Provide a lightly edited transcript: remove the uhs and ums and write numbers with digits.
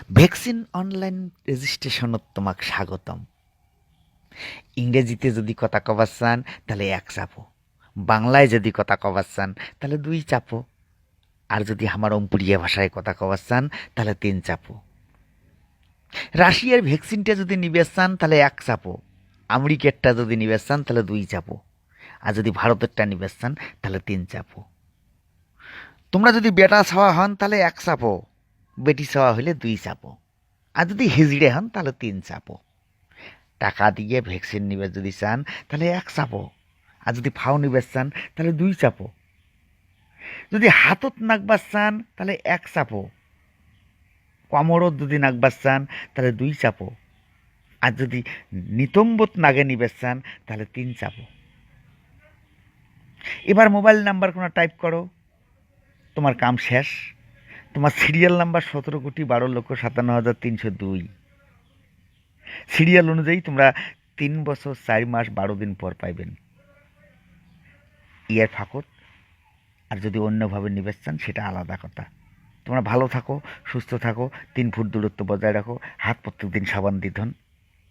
Vaccine online রেজিস্ট্রেশনত তোমাক স্বাগতম। ইংরেজিতে যদি কথা কবার চান তাহলে এক চাপো, বাংলায় যদি কথা কবার চান তাহলে দুই চাপো, আর যদি আমার অম্পুরিয়া ভাষায় কথা কবার চান তাহলে তিন চাপো। রাশিয়ার ভ্যাকসিনটা যদি নিবে চান তাহলে এক চাপো, আমেরিকারটা যদি নিবে চান তাহলে দুই চাপো, আর যদি ভারতেরটা নিবে চান তাহলে তিন চাপো। তোমরা যদি বেটা ছাওয়া হন তাহলে এক চাপো, বেটি ছাওয়া হলে দুই চাপো, আর যদি হিজড়ে হন তাহলে তিন চাপো। টাকা দিয়ে ভ্যাকসিন নিবে যদি চান তাহলে এক চাপো, আর যদি ফাও নিবে চান তাহলে দুই চাপো। যদি হাতত নাকবার চান তাহলে এক চাপো, কোমরত যদি নাকবার চান তাহলে দুই চাপো, আর যদি নিতম্বত নাগে নিবে চান তাহলে তিন চাপো। এবার মোবাইল নাম্বার কোনো টাইপ করো, তোমার কাম শেষ। তোমার সিরিয়াল নাম্বার 17,12,57,302। সিরিয়াল অনুযায়ী তোমরা 3 বছর 4 মাস 12 দিন পর পাইবেন ইয়ার ফাঁকত। আর যদি অন্যভাবে নিবেশ চান সেটা আলাদা কথা। তোমরা ভালো থাকো, সুস্থ থাকো, 3 ফুট দূরত্ব বজায় রাখো, হাত প্রত্যেক দিন সাবান দিয়ে ধোন।